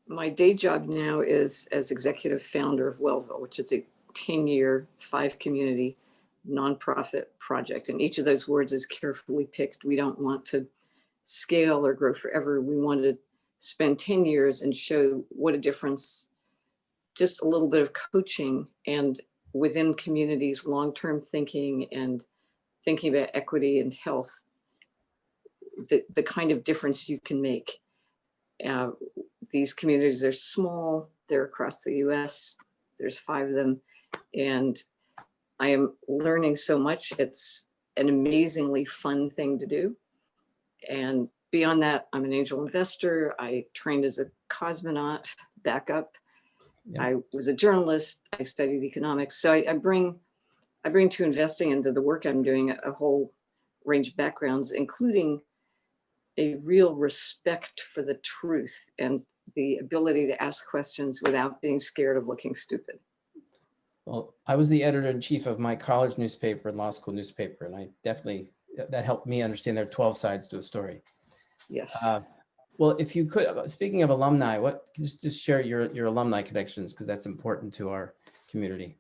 My day job now is as executive founder of Wellville, which is a 10-year, 5-community nonprofit project. And each of those words is carefully picked. We don't want to scale or grow forever. We want to spend 10 years and show what a difference just a little bit of coaching and within communities, long-term thinking and thinking about equity and health, the kind of difference you can make. Uh, these communities are small, they're across the US, there's 5 of them, and I am learning so much. It's an amazingly fun thing to do. And beyond that, I'm an angel investor. I trained as a cosmonaut backup. Yep. I was a journalist. I studied economics. So I bring to investing and to the work I'm doing a whole range of backgrounds, including a real respect for the truth and the ability to ask questions without being scared of looking stupid. Well, I was the editor-in-chief of my college newspaper and law school newspaper, and I definitely, that helped me understand there are 12 sides to a story. Yes. Well, if you could, speaking of alumni, just share your alumni connections, because that's important to our community.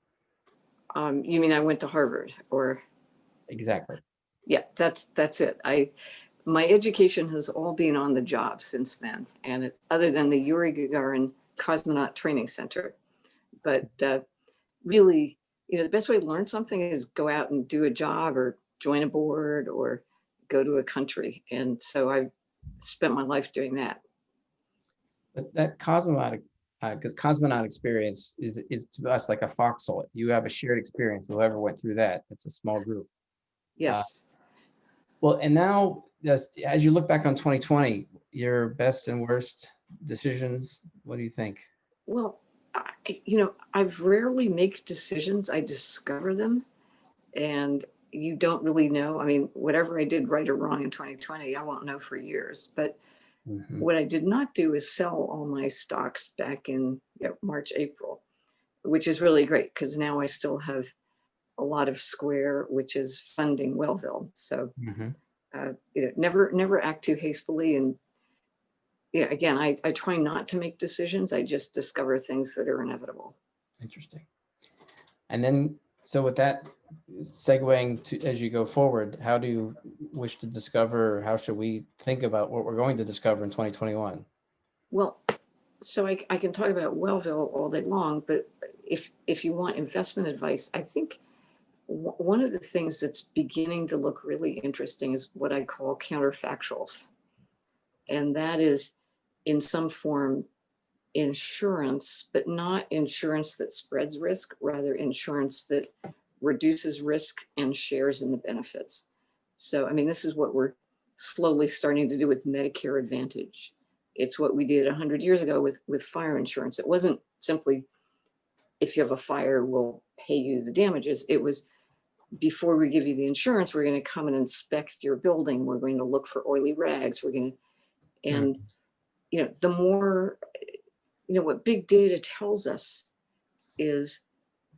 You mean I went to Harvard or? Exactly. Yeah, that's it. My education has all been on the job since then, and it's other than the Yuri Gagarin Cosmonaut Training Center. But really, the best way to learn something is go out and do a job or join a board or go to a country. And so I've spent my life doing that. But that cosmonaut experience is to us like a foxhole. You have a shared experience. Whoever went through that, it's a small group. Yes. Well, and now as you look back on 2020, your best and worst decisions, what do you think? Well, I've rarely make decisions. I discover them, and you don't really know. I mean, whatever I did right or wrong in 2020, I won't know for years. But what I did not do is sell all my stocks back in March, April, which is really great because now I still have a lot of Square, which is funding Wellville. So, never act too hastily. And again, I try not to make decisions. I just discover things that are inevitable. Interesting. And then, so with that, segueing to as you go forward, how do you wish to discover, or how should we think about what we're going to discover in 2021? Well, so I can talk about Wellville all day long, but if you want investment advice, I think one of the things that's beginning to look really interesting is what I call counterfactuals. And that is in some form insurance, but not insurance that spreads risk, rather insurance that reduces risk and shares in the benefits. So, I mean, this is what we're slowly starting to do with Medicare Advantage. It's what we did 100 years ago with fire insurance. It wasn't simply, if you have a fire, we'll pay you the damages. It was, before we give you the insurance, we're going to come and inspect your building. We're going to look for oily rags. We're going to, and, the more, what big data tells us is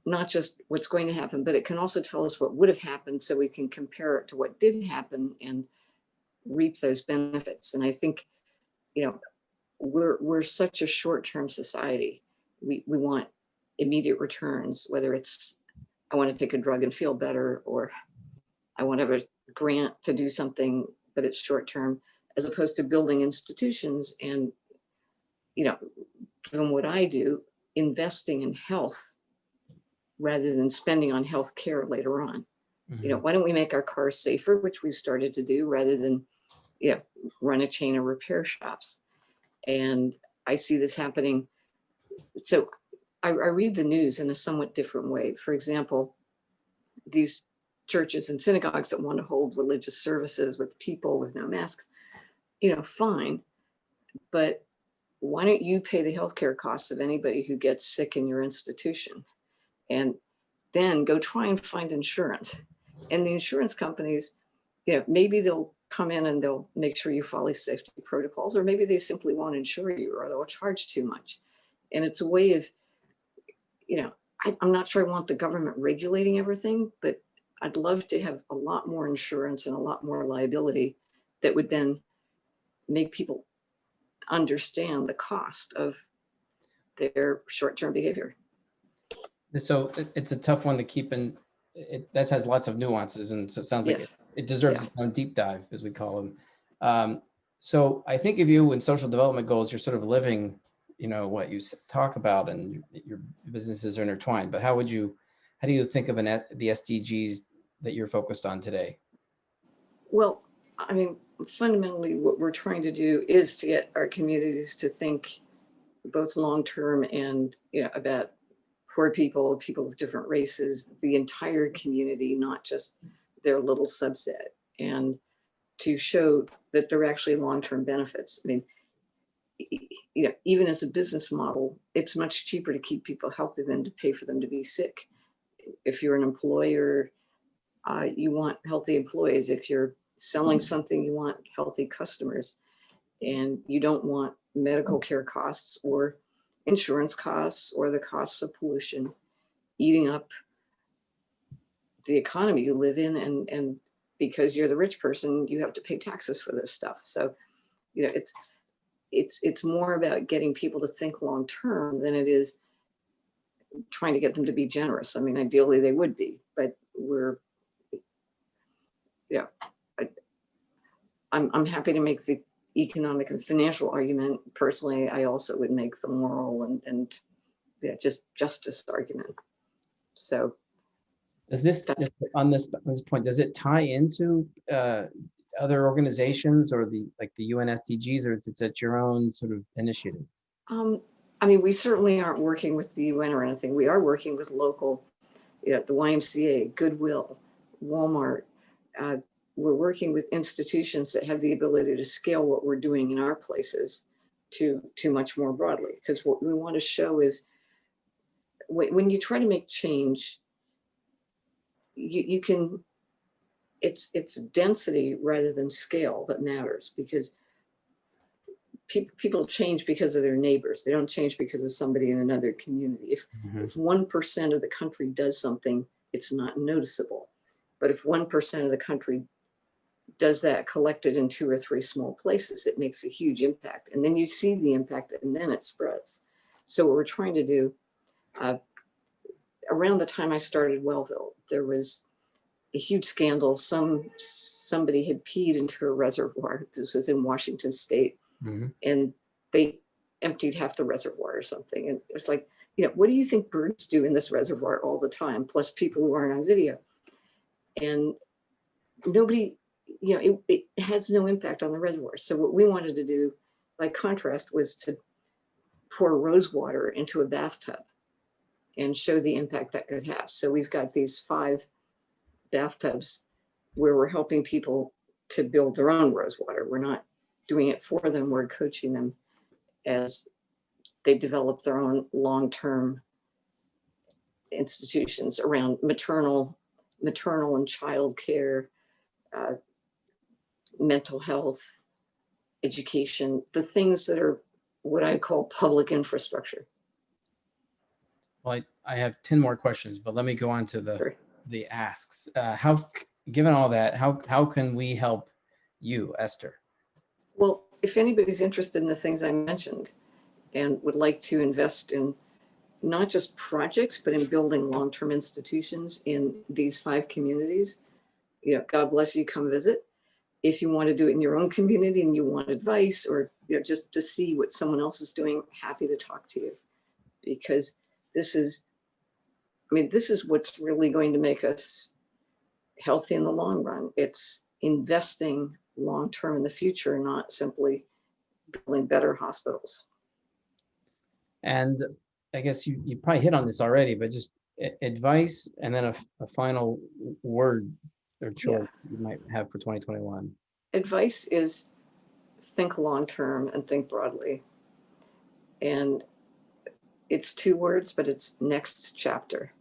not just what's going to happen, but it can also tell us what would have happened so we can compare it to what did happen and reap those benefits. And I think, we're such a short-term society. We want immediate returns, whether it's, I want to take a drug and feel better, or I want to have a grant to do something, but it's short-term, as opposed to building institutions and, given what I do, investing in health rather than spending on health care later on. Why don't we make our cars safer, which we've started to do, rather than, run a chain of repair shops. And I see this happening. So I read the news in a somewhat different way. For example, these churches and synagogues that want to hold religious services with people with no masks, fine. But why don't you pay the healthcare costs of anybody who gets sick in your institution? And then go try and find insurance. And the insurance companies, maybe they'll come in and they'll make sure you follow safety protocols, or maybe they simply won't insure you, or they'll charge too much. And it's a way of, I'm not sure I want the government regulating everything, but I'd love to have a lot more insurance and a lot more liability that would then make people understand the cost of their short-term behavior. So it's a tough one to keep in. That has lots of nuances, and so it sounds like Yes. it deserves its own deep dive, as we call them. So I think of you in social development goals, you're sort of living, what you talk about, and your businesses are intertwined. But how do you think of the SDGs that you're focused on today? Well, I mean, fundamentally, what we're trying to do is to get our communities to think both long-term and about poor people, people of different races, the entire community, not just their little subset, and to show that there are actually long-term benefits. I mean, even as a business model, it's much cheaper to keep people healthy than to pay for them to be sick. If you're an employer, you want healthy employees. If you're selling something, you want healthy customers, and you don't want medical care costs or insurance costs or the costs of pollution eating up the economy you live in. And because you're the rich person, you have to pay taxes for this stuff. So, it's more about getting people to think long term than it is trying to get them to be generous. I mean, ideally they would be, but I'm happy to make the economic and financial argument. Personally, I also would make the moral and just justice argument. So does this on this point, does it tie into other organizations or the UN SDGs, or is it your own sort of initiative? I mean, we certainly aren't working with the UN or anything. We are working with local, the YMCA, Goodwill, Walmart. We're working with institutions that have the ability to scale what we're doing in our places to much more broadly. Because what we want to show is when you try to make change, you can, it's density rather than scale that matters, because people change because of their neighbors. They don't change because of somebody in another community. If 1% of the country does something, it's not noticeable. But if 1% of the country does that collected in 2 or 3 small places, it makes a huge impact. And then you see the impact and then it spreads. So what we're trying to do, around the time I started Wellville, there was a huge scandal. Somebody had peed into a reservoir. This was in Washington State. And they emptied half the reservoir or something. And it's like, what do you think birds do in this reservoir all the time? Plus people who aren't on video. And nobody, it has no impact on the reservoir. So what we wanted to do, by contrast, was to pour rose water into a bathtub and show the impact that could have. So we've got these 5 bathtubs where we're helping people to build their own rose water. We're not doing it for them. We're coaching them as they develop their own long-term institutions around maternal and child care, mental health, education, the things that are what I call public infrastructure. Well, I have 10 more questions, but let me go on to the asks. Given all that, how can we help you, Esther? Well, if anybody's interested in the things I mentioned and would like to invest in not just projects, but in building long-term institutions in these 5 communities, God bless you, come visit. If you want to do it in your own community and you want advice, or just to see what someone else is doing, happy to talk to you, because this is what's really going to make us healthy in the long run. It's investing long-term in the future, not simply building better hospitals. And I guess you probably hit on this already, but just advice and then a final word or choice you might have for 2021. Advice is think long-term and think broadly. And it's 2 words, but it's next chapter.